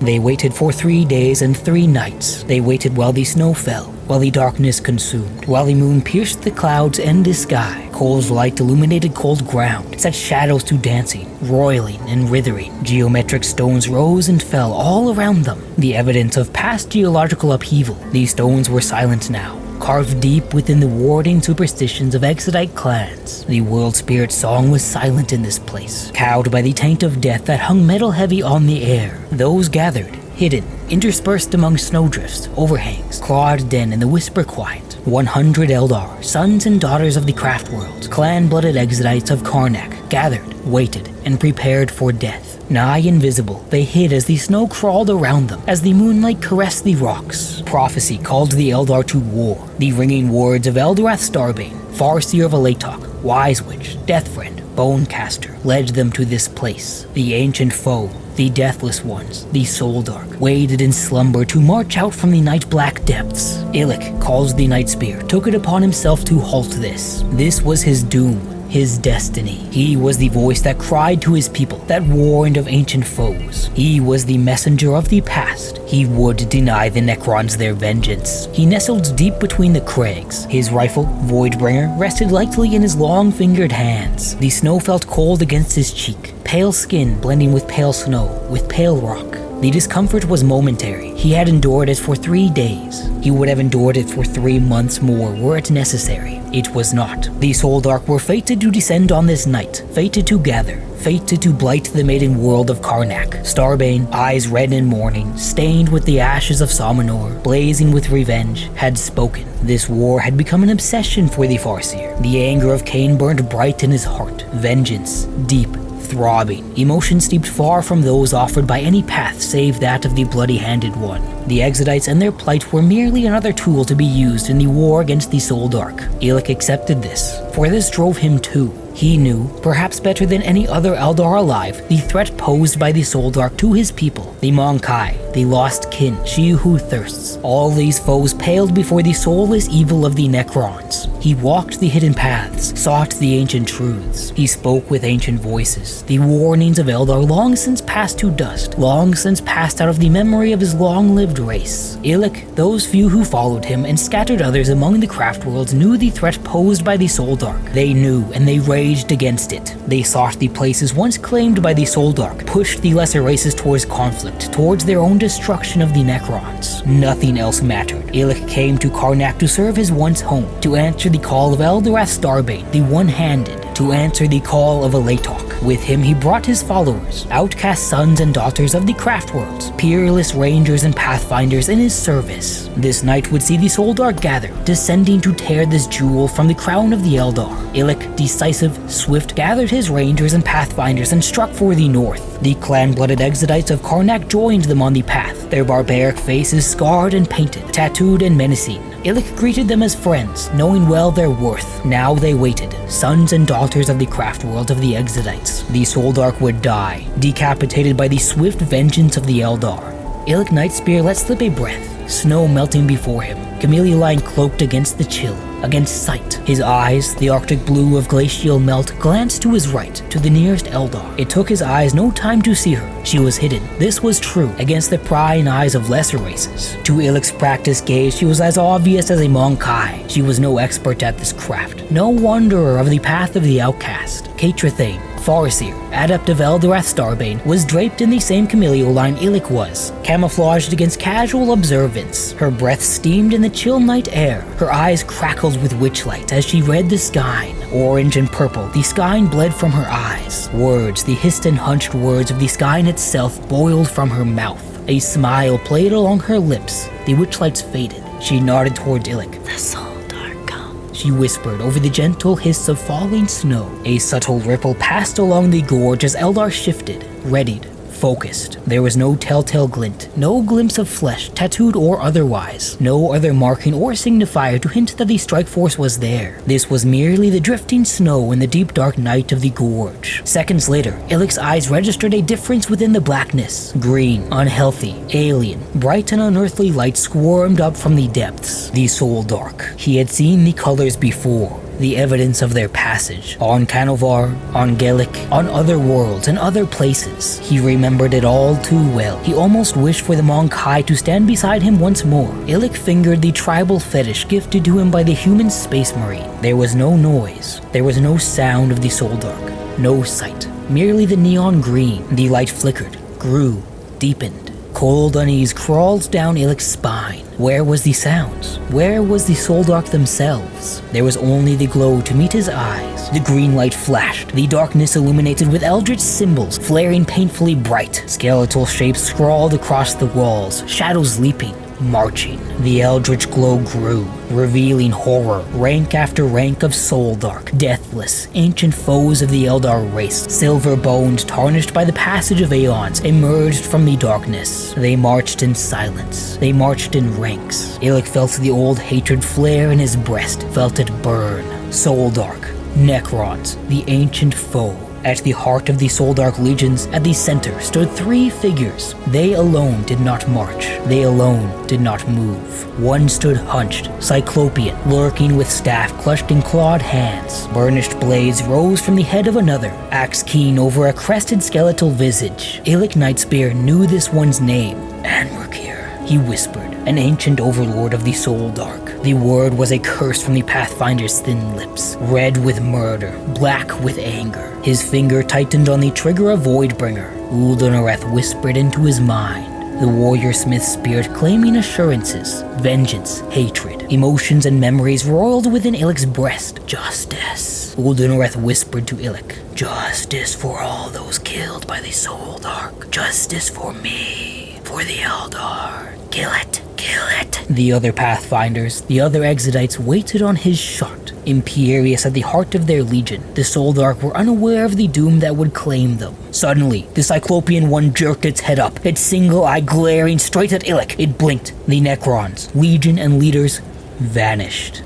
They waited for 3 days and 3 nights. They waited while the snow fell, while the darkness consumed, while the moon pierced the clouds and the sky. Cold light illuminated cold ground, set shadows to dancing, roiling and writhing. Geometric stones rose and fell all around them, the evidence of past geological upheaval. These stones were silent now, carved deep within the warding superstitions of Exodite clans. The world spirit song was silent in this place, cowed by the taint of death that hung metal heavy on the air. Those gathered, hidden, interspersed among snowdrifts, overhangs, clawed den and the whisper quiet. 100 Eldar, sons and daughters of the craft world, clan-blooded Exodites of Carnac, gathered, waited, and prepared for death. Nigh invisible, they hid as the snow crawled around them, as the moonlight caressed the rocks. Prophecy called the Eldar to war. The ringing words of Eldorath Starbane, Farseer of Ilic, Wise Witch, Deathfriend, Bonecaster, led them to this place. The ancient foe, the deathless ones, the soul dark, waited in slumber to march out from the night black depths. Illic calls the NIGHTSPEAR, took it upon himself to halt this. This was his doom, his destiny. He was the voice that cried to his people, that warned of ancient foes. He was the messenger of the past. He would deny the Necrons their vengeance. He nestled deep between the crags. His rifle, Voidbringer, rested lightly in his long-fingered hands. The snow felt cold against his cheek, pale skin blending with pale snow, with pale rock. The discomfort was momentary. He had endured it for 3 days. He would have endured it for 3 months more were it necessary. It was not. The Soldark were fated to descend on this night, fated to gather, fated to blight the maiden world of Carnac. Starbane, eyes red in mourning, stained with the ashes of Sominor, blazing with revenge, had spoken. This war had become an obsession for the Farseer. The anger of Cain burned bright in his heart. Vengeance, deep, throbbing, emotion steeped far from those offered by any path save that of the bloody-handed one. The Exodites and their plight were merely another tool to be used in the war against the Soldark. Illic accepted this, for this drove him too. He knew, perhaps better than any other Eldar alive, the threat posed by the Soldark to his people. The Monkai, the lost kin, she who thirsts. All these foes paled before the soulless evil of the Necrons. He walked the hidden paths, sought the ancient truths. He spoke with ancient voices, the warnings of Eldar long since passed to dust, long since passed out of the memory of his long-lived race. Illic, those few who followed him, and scattered others among the craft worlds knew the threat posed by the Soldark. They knew, and they raged against it. They sought the places once claimed by the Soldark, pushed the lesser races towards conflict, towards their own destruction of the Necrons. Nothing else mattered. Illic came to Carnac to serve his once home, to answer the call of Eldorath Starbane, the one-handed, to answer the call of Ilic. With him he brought his followers, outcast sons and daughters of the craft worlds, peerless rangers and pathfinders in his service. This night would see the Soldark gather, descending to tear this jewel from the crown of the Eldar. Illic, decisive, swift, gathered his rangers and pathfinders and struck for the north. The clan-blooded Exodites of Carnac joined them on the path, their barbaric faces scarred and painted, tattooed and menacing. Illic greeted them as friends, knowing well their worth. Now they waited, sons and daughters of the craft world of the Exodites. The Soldark would die, decapitated by the swift vengeance of the Eldar. Illic NIGHTSPEAR let slip a breath, snow melting before him, camellia line cloaked against the chill, against sight. His eyes, the arctic blue of glacial melt, glanced to his right, to the nearest Eldar. It took his eyes no time to see her. She was hidden. This was true, against the prying eyes of lesser races. To Illic's practiced gaze, she was as obvious as a Monkai. She was no expert at this craft, no wanderer of the path of the outcast. Catrathane, Farseer, adept of Eldorath Starbane, was draped in the same camellia line Illic was, camouflaged against casual observance. Her breath steamed in the chill night air. Her eyes crackled with witchlight as she read the skein. Orange and purple, the skein bled from her eyes. Words, the hissed and hunched words of the skein itself, boiled from her mouth. A smile played along her lips. The witchlights faded. She nodded toward Illic. The Soldark come, she whispered over the gentle hiss of falling snow. A subtle ripple passed along the gorge as Eldar shifted, readied, focused. There was no telltale glint, no glimpse of flesh, tattooed or otherwise, no other marking or signifier to hint that the strike force was there. This was merely the drifting snow in the deep dark night of the gorge. Seconds later, Illic's eyes registered a difference within the blackness. Green, unhealthy, alien, bright and unearthly light squirmed up from the depths. The Soldark. He had seen the colors before. the evidence of their passage, on Canovar, on Gaelic, on other worlds and other places. He remembered it all too well. He almost wished for the Monkai to stand beside him once more. Illic fingered the tribal fetish gifted to him by the human space marine. There was no noise. There was no sound of the Soldark. No sight. Merely the neon green. The light flickered, grew, deepened. Cold unease crawled down Illic's spine. Where was the sounds? Where was the Soldark themselves? There was only the glow to meet his eyes. The green light flashed, the darkness illuminated with eldritch symbols, flaring painfully bright. Skeletal shapes scrawled across the walls, shadows leaping, marching. The eldritch glow grew, revealing horror, rank after rank of Soldark, deathless, ancient foes of the Eldar race, silver-boned, tarnished by the passage of aeons, emerged from the darkness. They marched in silence. They marched in ranks. Illic felt the old hatred flare in his breast, felt it burn. Soldark, Necrons, the ancient foe. At the heart of the Soldark legions, at the center, stood three figures. They alone did not march. They alone did not move. One stood hunched, cyclopean, lurking with staff clutched in clawed hands. Burnished blades rose from the head of another, axe keen over a crested skeletal visage. Illic NIGHTSPEAR knew this one's name. Anmerkir, he whispered, an ancient overlord of the Soldark. The word was a curse from the Pathfinder's thin lips, red with murder, black with anger. His finger tightened on the trigger of Voidbringer. Uldunareth whispered into his mind, the warrior smith's spirit claiming assurances, vengeance, hatred. Emotions and memories roiled within Illic's breast. Justice. Uldunareth whispered to Illic. Justice for all those killed by the Soldark. Justice for me, for the Eldar. Kill it, kill it. The other Pathfinders, the other Exodites waited on his shot. Imperious at the heart of their legion, the Soldark were unaware of the doom that would claim them. Suddenly, the Cyclopean one jerked its head up, its single eye glaring straight at Illic. It blinked. The Necrons, legion and leaders, vanished.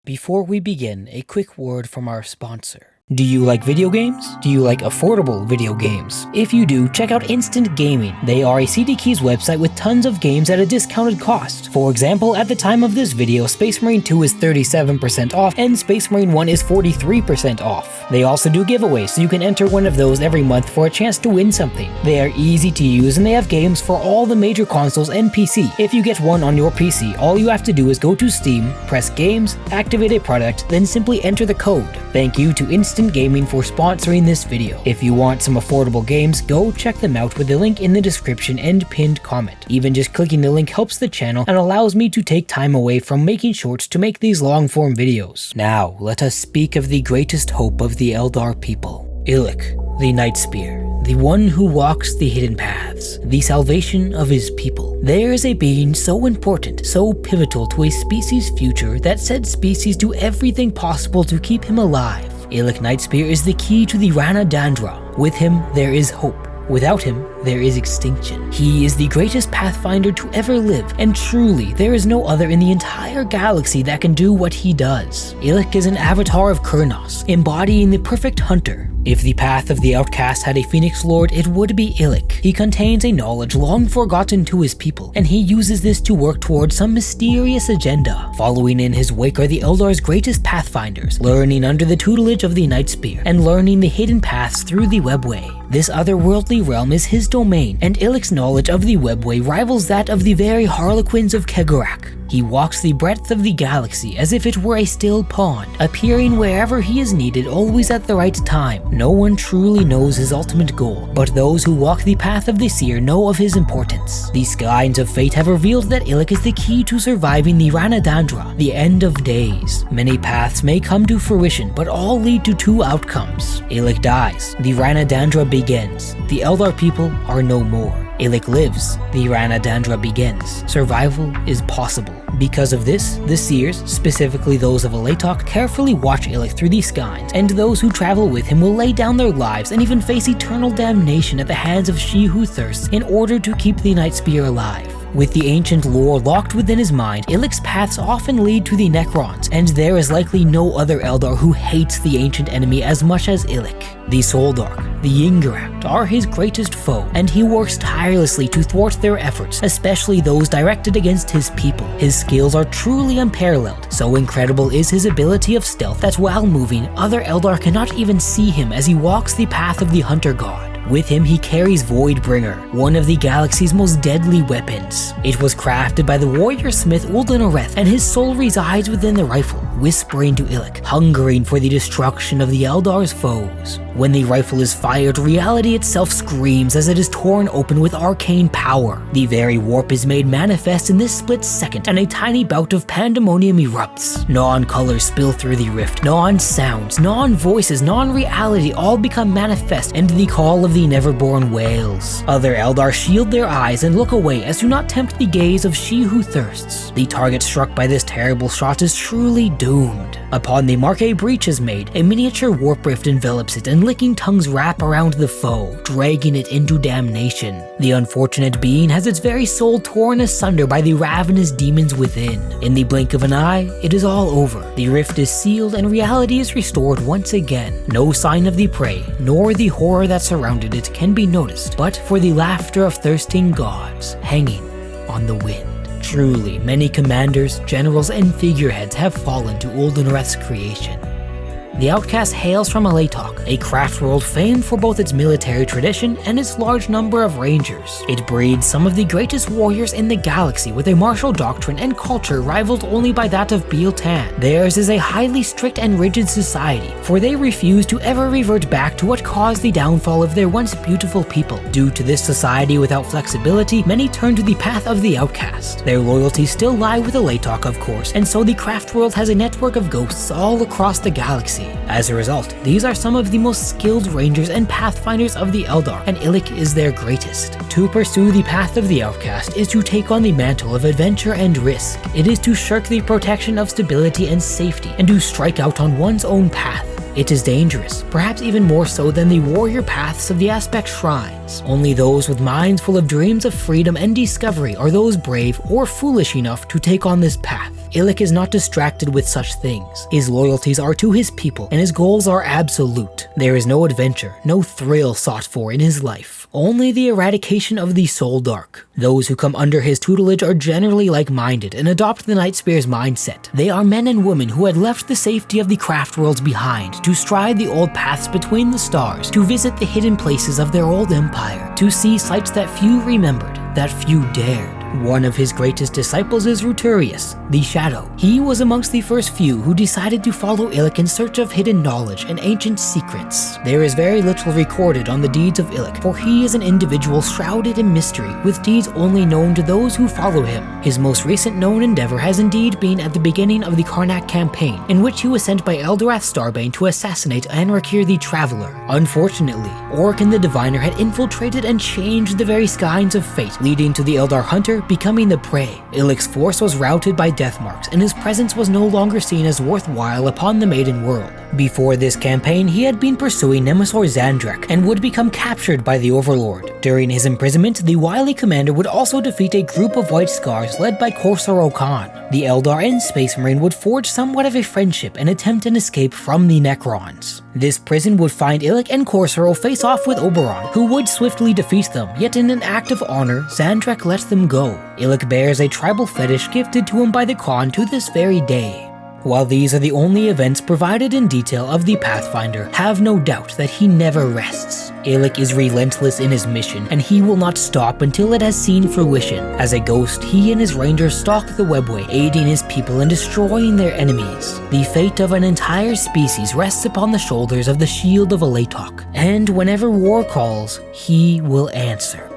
Before we begin, a quick word from our sponsor. Do you like video games? Do you like affordable video games? If you do, check out Instant Gaming. They are a CD Keys website with tons of games at a discounted cost. For example, at the time of this video, Space Marine 2 is 37% off and Space Marine 1 is 43% off. They also do giveaways, so you can enter one of those every month for a chance to win something. They are easy to use and they have games for all the major consoles and PC. If you get one on your PC, all you have to do is go to Steam, press Games, activate a product, then simply enter the code. Thank you to Instant Gaming for sponsoring this video. If you want some affordable games, go check them out with the link in the description and pinned comment. Even just clicking the link helps the channel and allows me to take time away from making shorts to make these long-form videos. Now, let us speak of the greatest hope of the Eldar people. Illic, the NIGHTSPEAR, the one who walks the hidden paths, the salvation of his people. There is a being so important, so pivotal to a species' future that said species do everything possible to keep him alive. Illic NIGHTSPEAR is the key to the Rana Dandra. With him, there is hope. Without him, there is extinction. He is the greatest Pathfinder to ever live, and truly, there is no other in the entire galaxy that can do what he does. Illic is an avatar of Kurnos, embodying the perfect hunter. If the path of the outcast had a Phoenix Lord, it would be Illic. He contains a knowledge long forgotten to his people, and he uses this to work towards some mysterious agenda. Following in his wake are the Eldar's greatest Pathfinders, learning under the tutelage of the NIGHTSPEAR, and learning the hidden paths through the Webway. This otherworldly realm is his domain, and Illic's knowledge of the Webway rivals that of the very Harlequins of Kegarak. He walks the breadth of the galaxy as if it were a still pond, appearing wherever he is needed, always at the right time. No one truly knows his ultimate goal, but those who walk the path of the seer know of his importance. The Skynes of Fate have revealed that Illic is the key to surviving the Rana Dandra, the end of days. Many paths may come to fruition, but all lead to two outcomes. Illic dies, the Rana Dandra begins. The Eldar people are no more. Illic lives, the Rana Dandra begins. Survival is possible. Because of this, the seers, specifically those of Alatok, carefully watch Illic through the Skynes, and those who travel with him will lay down their lives and even face eternal damnation at the hands of she who thirsts in order to keep the NIGHTSPEAR alive. With the ancient lore locked within his mind, Illic's paths often lead to the Necrons, and there is likely no other Eldar who hates the ancient enemy as much as Illic. The Soldark, the Yingeract, are his greatest foe, and he works tirelessly to thwart their efforts, especially those directed against his people. His skills are truly unparalleled, so incredible is his ability of stealth that while moving, other Eldar cannot even see him as he walks the path of the Hunter God. With him he carries Voidbringer, one of the galaxy's most deadly weapons. It was crafted by the warrior smith Uldan Oreth, and his soul resides within the rifle, whispering to Illic, hungering for the destruction of the Eldar's foes. When the rifle is fired, reality itself screams as it is torn open with arcane power. The very warp is made manifest in this split second, and a tiny bout of pandemonium erupts. Non-colors spill through the rift, non-sounds, non-voices, non-reality all become manifest, and the call of the Neverborn wails. Other Eldar shield their eyes and look away as to not tempt the gaze of she who thirsts. The target struck by this terrible shot is truly doomed. Upon the mark a breach is made, a miniature warp rift envelops it, and licking tongues wrap around the foe, dragging it into damnation. The unfortunate being has its very soul torn asunder by the ravenous demons within. In the blink of an eye, it is all over. The rift is sealed and reality is restored once again. No sign of the prey, nor the horror that surrounded it can be noticed, but for the laughter of thirsting gods hanging on the wind. Truly, many commanders, generals, and figureheads have fallen to Uldan Oreth's creation. The Outcast hails from Ilic, a craft world famed for both its military tradition and its large number of rangers. It breeds some of the greatest warriors in the galaxy with a martial doctrine and culture rivaled only by that of Biel-Tan. Theirs is a highly strict and rigid society, for they refuse to ever revert back to what caused the downfall of their once beautiful people. Due to this society without flexibility, many turn to the path of the outcast. Their loyalties still lie with Ilic, of course, and so the craft world has a network of ghosts all across the galaxy. As a result, these are some of the most skilled rangers and pathfinders of the Eldar, and Illic is their greatest. To pursue the path of the outcast is to take on the mantle of adventure and risk. It is to shirk the protection of stability and safety, and to strike out on one's own path. It is dangerous, perhaps even more so than the warrior paths of the aspect shrines. Only those with minds full of dreams of freedom and discovery are those brave or foolish enough to take on this path. Illic is not distracted with such things. His loyalties are to his people, and his goals are absolute. There is no adventure, no thrill sought for in his life. Only the eradication of the Soldark. Those who come under his tutelage are generally like-minded and adopt the NIGHTSPEAR's mindset. They are men and women who had left the safety of the craft worlds behind to stride the old paths between the stars, to visit the hidden places of their old empire, to see sights that few remembered, that few dared. One of his greatest disciples is Ruturius, the Shadow. He was amongst the first few who decided to follow Illic in search of hidden knowledge and ancient secrets. There is very little recorded on the deeds of Illic, for he is an individual shrouded in mystery, with deeds only known to those who follow him. His most recent known endeavor has indeed been at the beginning of the Carnac campaign, in which he was sent by Eldorath Starbane to assassinate Anrakir the Traveler. Unfortunately, Orkan the Diviner had infiltrated and changed the very skeins of fate, leading to the Eldar Hunter becoming the prey. Illic's force was routed by death marks, and his presence was no longer seen as worthwhile upon the Maiden World. Before this campaign, he had been pursuing Nemesor Xandrek and would become captured by the Overlord. During his imprisonment, the wily commander would also defeat a group of White Scars led by Korsaro Khan. The Eldar and Space Marine would forge somewhat of a friendship and attempt an escape from the Necrons. This prison would find Illic and Korsaro face off with Oberon, who would swiftly defeat them, yet in an act of honor, Xandrek lets them go. Illic bears a tribal fetish gifted to him by the Khan to this very day. While these are the only events provided in detail of the Pathfinder, have no doubt that he never rests. Illic is relentless in his mission, and he will not stop until it has seen fruition. As a ghost, he and his rangers stalk the webway, aiding his people and destroying their enemies. The fate of an entire species rests upon the shoulders of the Shield of Ilic, and whenever war calls, he will answer.